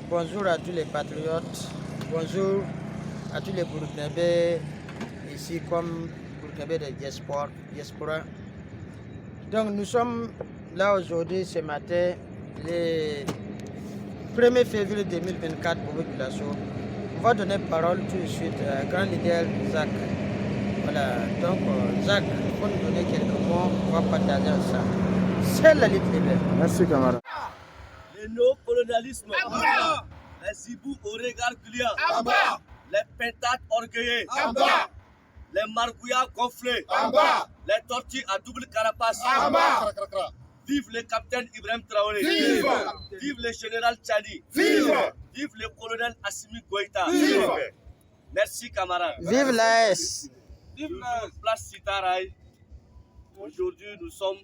Bonjour à tous les patriotes, bonjour à tous les Burkinabés, ici comme Burkinabés de diaspora. Donc nous sommes là aujourd'hui, ce matin, le 1er février 2024 pour population. On va donner parole tout de suite à grand leader Zach. Voilà, donc Zach, il faut nous donner quelques mots, on va partager ensemble. C'est la lutte libre. Merci camarade. Le néocolonialisme, les zibous au regard client, les pentates orgueillés, les margouillards gonflés, les tortues à double carapace. Vive le capitaine Ibrahim Traoré, vive le général Tchani, vive le colonel Assimi Goïta. Merci camarades. Vive l'AS. Vive la place Sitaraï. Aujourd'hui nous sommes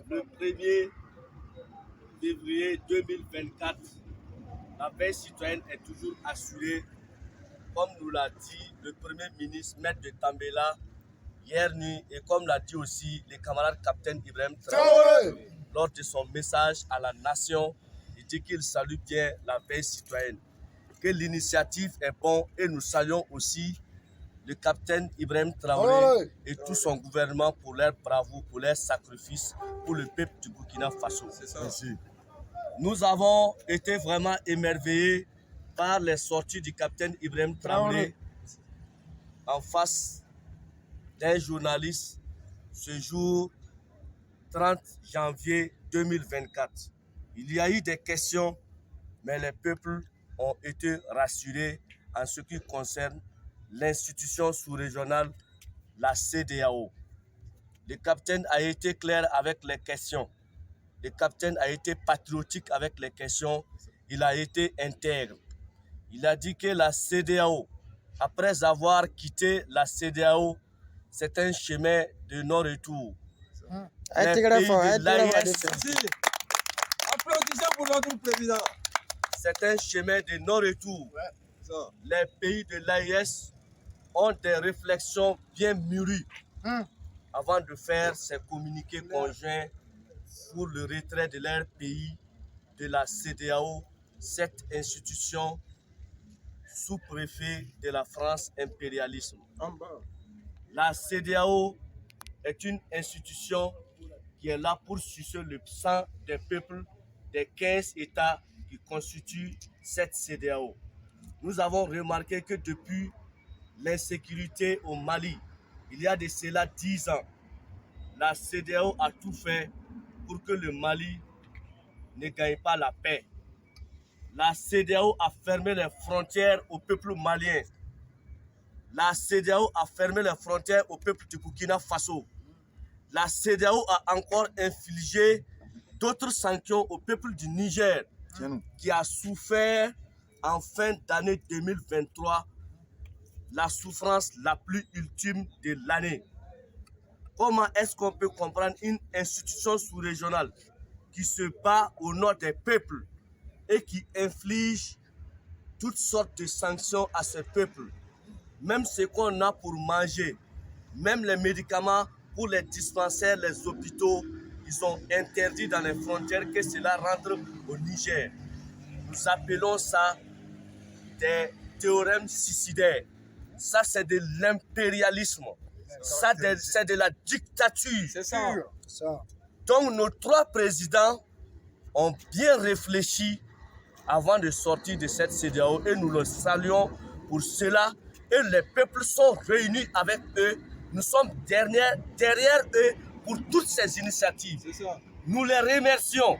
le 1er février 2024, la veille citoyenne est toujours assurée, comme nous l'a dit le Premier ministre Maître de Tambela hier nuit, et comme l'a dit aussi le camarade capitaine Ibrahim Traoré lors de son message à la nation. Il dit qu'il salue bien la veille citoyenne, que l'initiative est bonne, et nous saluons aussi le capitaine Ibrahim Traoré et tout son gouvernement pour leur bravoure, pour leur sacrifice pour le peuple du Burkina Faso. Nous avons été vraiment émerveillés par les sorties du capitaine Ibrahim Traoré en face d'un journaliste ce jour 30 janvier 2024. Il y a eu des questions, mais les peuples ont été rassurés en ce qui concerne l'institution sous-régionale, la CEDEAO. Le capitaine a été clair avec les questions. Le capitaine a été patriotique avec les questions. Il a été intègre. Il a dit que la CEDEAO, après avoir quitté la CEDEAO, c'est un chemin de non-retour. Applaudissez pour notre président. C'est un chemin de non-retour. Les pays de l'AES ont des réflexions bien mûries avant de faire ces communiqués conjoints pour le retrait de leur pays de la CEDEAO, cette institution sous-préfet de la France impérialisme. La CEDEAO est une institution qui est là pour sucer le sang des peuples des 15 États qui constituent cette CEDEAO. Nous avons remarqué que depuis l'insécurité au Mali, il y a de cela 10 ans, la CEDEAO a tout fait pour que le Mali ne gagne pas la paix. La CEDEAO a fermé les frontières au peuple malien. La CEDEAO a fermé les frontières au peuple du Burkina Faso. La CEDEAO a encore infligé d'autres sanctions au peuple du Niger qui a souffert en fin d'année 2023 la souffrance la plus ultime de l'année. Comment est-ce qu'on peut comprendre une institution sous-régionale qui se bat au nom des peuples et qui inflige toutes sortes de sanctions à ces peuples? Même ce qu'on a pour manger, même les médicaments pour les dispensaires, les hôpitaux, ils ont interdit dans les frontières que cela rentre au Niger. Nous appelons ça des théorèmes suicidaires. Ça, c'est de l'impérialisme. Ça, c'est de la dictature. C'est ça. Donc, nos 3 présidents ont bien réfléchi avant de sortir de cette CEDEAO et nous le saluons pour cela. Et les peuples sont réunis avec eux. Nous sommes derrière eux pour toutes ces initiatives. Nous les remercions.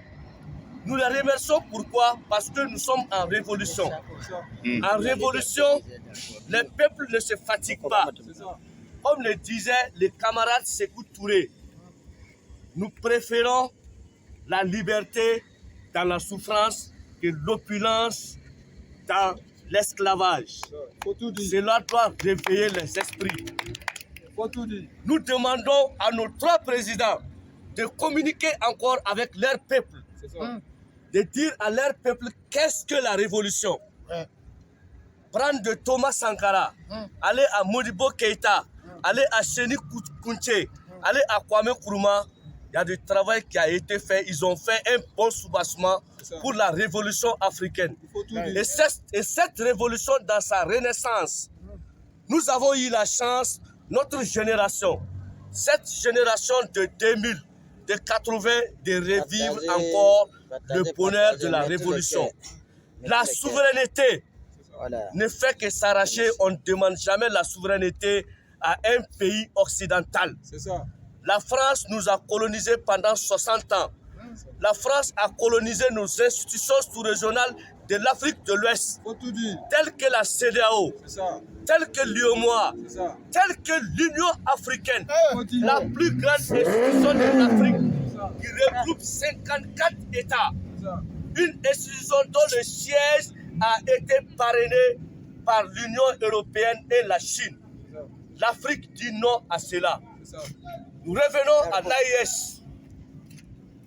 Nous les remercions pourquoi? Parce que nous sommes en révolution. En révolution, les peuples ne se fatiguent pas. Comme le disait le camarade Sékou Touré, nous préférons la liberté dans la souffrance que l'opulence dans l'esclavage. Cela doit réveiller les esprits. Nous demandons à nos 3 présidents de communiquer encore avec leur peuple, de dire à leur peuple qu'est-ce que la révolution. Prendre de Thomas Sankara, aller à Modibo Keïta, aller à Séni Kounché, aller à Kwame Nkrumah y a du travail qui a été fait. Ils ont fait un bon soubassement pour la révolution africaine. Et cette révolution, dans sa renaissance, nous avons eu la chance, notre génération, cette génération de 2000, de 80, de revivre encore le bonheur de la révolution. La souveraineté ne fait que s'arracher. On ne demande jamais la souveraineté à un pays occidental. C'est ça. La France nous a colonisés pendant 60 ans. La France a colonisé nos institutions sous-régionales de l'Afrique de l'Ouest, telles que la CEDEAO, telles que l'UEMOA, telles que l'Union africaine, la plus grande institution de l'Afrique, qui regroupe 54 États. Une institution dont le siège a été parrainé par l'Union européenne et la Chine. L'Afrique dit non à cela. Nous revenons à l'AIS,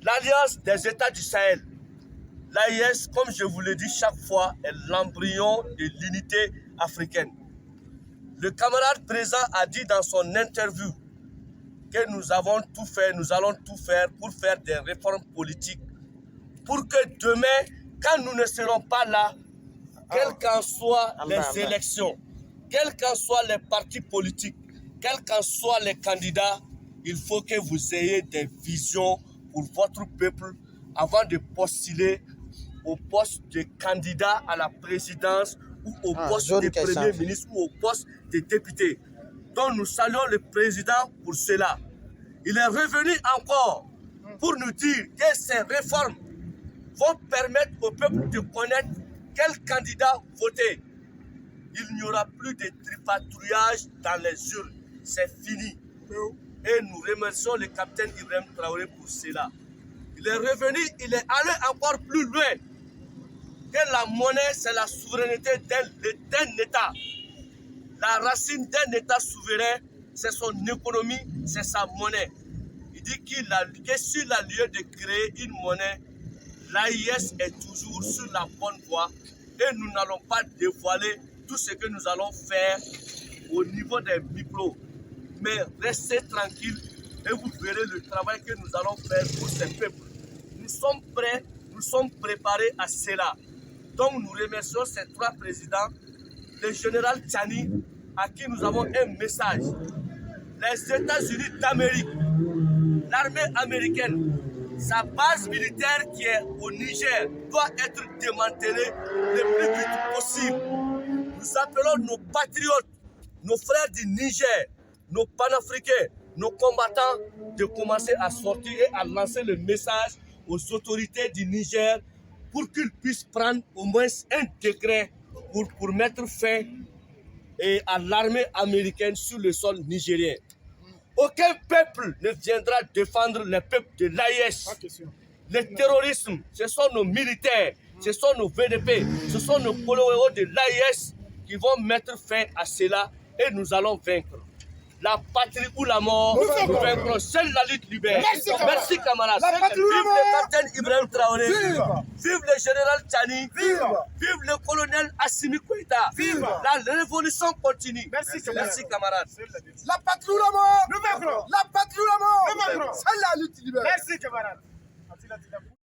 l'Alliance des États du Sahel. L'AIS, comme je vous le dis chaque fois, est l'embryon de l'unité africaine. Le camarade présent a dit dans son interview que nous avons tout fait, nous allons tout faire pour faire des réformes politiques, pour que demain, quand nous ne serons pas là, quelles qu'en soient les élections, quels qu'en soient les partis politiques, quels qu'en soient les candidats, il faut que vous ayez des visions pour votre peuple avant de postuler au poste de candidat à la présidence ou au poste de premier ministre ou au poste de député. Donc nous saluons le président pour cela. Il est revenu encore pour nous dire que ces réformes vont permettre au peuple de connaître quel candidat voter. Il n'y aura plus de tripatouillage dans les urnes. C'est fini. Et nous remercions le capitaine Ibrahim Traoré pour cela. Il est revenu, il est allé encore plus loin. Que la monnaie, c'est la souveraineté d'un État. La racine d'un État souverain, c'est son économie, c'est sa monnaie. Il dit que s'il a lieu de créer une monnaie, l'AIS est toujours sur la bonne voie et nous n'allons pas dévoiler tout ce que nous allons faire au niveau des micros. Mais restez tranquille et vous verrez le travail que nous allons faire pour ces peuples. Nous sommes prêts, nous sommes préparés à cela. Donc nous remercions ces trois présidents, le général Tchani, à qui nous avons un message. Les États-Unis d'Amérique, l'armée américaine, sa base militaire qui est au Niger doit être démantelée le plus vite possible. Nous appelons nos patriotes, nos frères du Niger, nos panafricains, nos combattants de commencer à sortir et à lancer le message aux autorités du Niger pour qu'ils puissent prendre au moins un décret pour mettre fin à l'armée américaine sur le sol nigérien. Aucun peuple ne viendra défendre les peuples de l'AIS. Le terrorisme, ce sont nos militaires, ce sont nos VDP, ce sont nos colons de l'AIS qui vont mettre fin à cela et nous allons vaincre. La patrie ou la mort, nous vaincrons. Seule la lutte libère. Merci camarades. Vive le capitaine Ibrahim Traoré. Vive le général Tchani. Vive le colonel Assimi Goïta. La révolution continue. Merci camarades. La patrie ou la mort. Nous vaincrons. La patrie ou la mort. Nous vaincrons. Seule la lutte libère. Merci camarades.